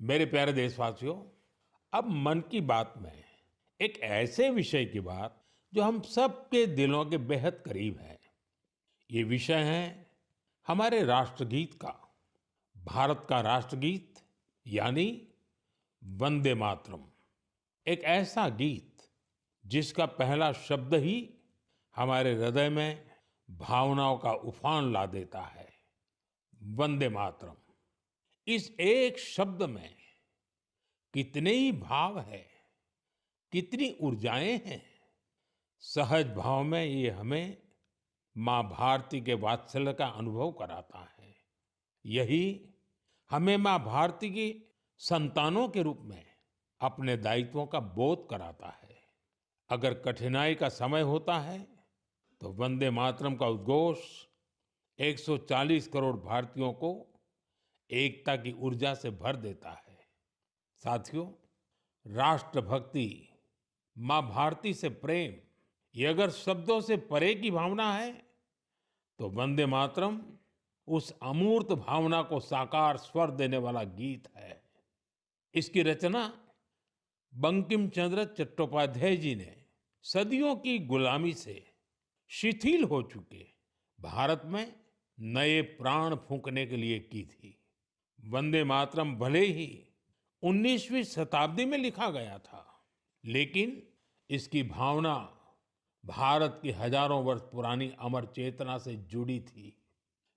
मेरे प्यारे देशवासियों, अब मन की बात में एक ऐसे विषय की बात जो हम सबके दिलों के बेहद करीब है। ये विषय है हमारे राष्ट्रगीत का। भारत का राष्ट्रगीत यानी वंदे मातरम। एक ऐसा गीत जिसका पहला शब्द ही हमारे हृदय में भावनाओं का उफान ला देता है। वंदे मातरम, इस एक शब्द में कितने ही भाव है, कितनी ऊर्जाएं हैं। सहज भाव में ये हमें माँ भारती के वात्सल्य का अनुभव कराता है। यही हमें माँ भारती की संतानों के रूप में अपने दायित्वों का बोध कराता है। अगर कठिनाई का समय होता है तो वंदे मातरम का उद्घोष 140 करोड़ भारतीयों को एकता की ऊर्जा से भर देता है। साथियों, राष्ट्रभक्ति, माँ भारती से प्रेम, ये अगर शब्दों से परे की भावना है तो वंदे मातरम उस अमूर्त भावना को साकार स्वर देने वाला गीत है। इसकी रचना बंकिम चंद्र चट्टोपाध्याय जी ने सदियों की गुलामी से शिथिल हो चुके भारत में नए प्राण फूंकने के लिए की थी। वंदे मातरम भले ही 19वीं शताब्दी में लिखा गया था, लेकिन इसकी भावना भारत की हजारों वर्ष पुरानी अमर चेतना से जुड़ी थी।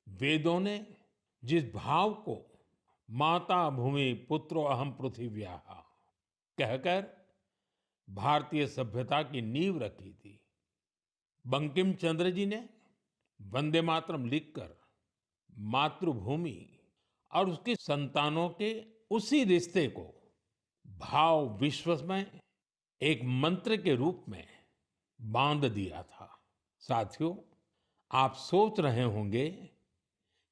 वेदों ने जिस भाव को माता भूमि पुत्रो अहम पृथिव्याः कहकर भारतीय सभ्यता की नींव रखी थी, बंकिम चंद्र जी ने वंदे मातरम लिखकर मातृभूमि और उसकी संतानों के उसी रिश्ते को भाव विश्व में एक मंत्र के रूप में बांध दिया था। साथियों, आप सोच रहे होंगे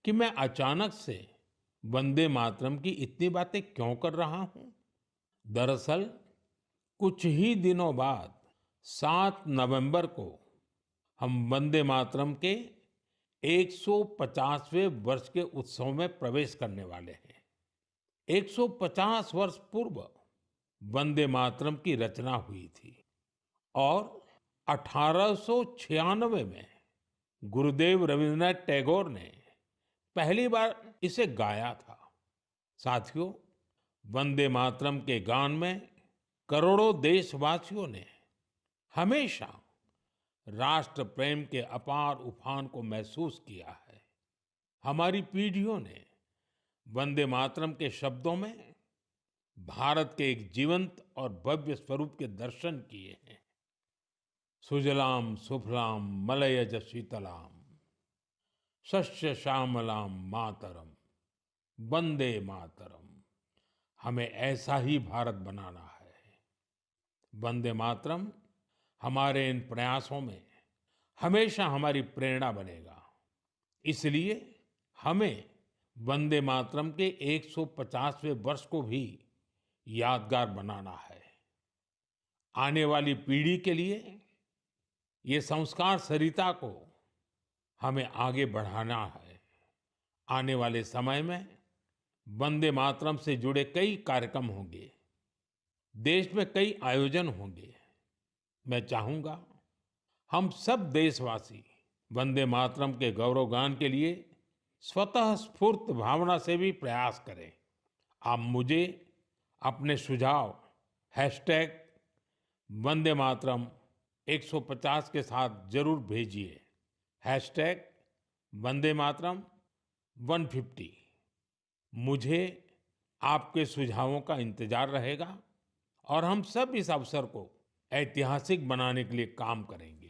कि मैं अचानक से वंदे मातरम की इतनी बातें क्यों कर रहा हूं। दरअसल कुछ ही दिनों बाद 7 नवंबर को हम वंदे मातरम के 150वें वर्ष के उत्सव में प्रवेश करने वाले हैं। 150 वर्ष पूर्व वंदे मातरम की रचना हुई थी और 1896 में गुरुदेव रविंद्रनाथ टैगोर ने पहली बार इसे गाया था। साथियों, वंदे मातरम के गान में करोड़ों देशवासियों ने हमेशा राष्ट्र प्रेम के अपार उफान को महसूस किया है। हमारी पीढ़ियों ने वंदे मातरम के शब्दों में भारत के एक जीवंत और भव्य स्वरूप के दर्शन किए हैं। सुजलाम सुफलाम मलयज शीतलाम शस्य श्यामलाम मातरम वंदे मातरम। हमें ऐसा ही भारत बनाना है। वंदे मातरम हमारे इन प्रयासों में हमेशा हमारी प्रेरणा बनेगा। इसलिए हमें वंदे मातरम के 150वें वर्ष को भी यादगार बनाना है। आने वाली पीढ़ी के लिए ये संस्कार सरिता को हमें आगे बढ़ाना है। आने वाले समय में वंदे मातरम से जुड़े कई कार्यक्रम होंगे, देश में कई आयोजन होंगे। मैं चाहूंगा हम सब देशवासी वंदे मातरम के गौरवगान के लिए स्वतः स्फूर्त भावना से भी प्रयास करें। आप मुझे अपने सुझाव हैशटैग वंदे मातरम 150 के साथ जरूर भेजिए। हैशटैग वंदे मातरम 150। मुझे आपके सुझावों का इंतजार रहेगा और हम सब इस अवसर को ऐतिहासिक बनाने के लिए काम करेंगे।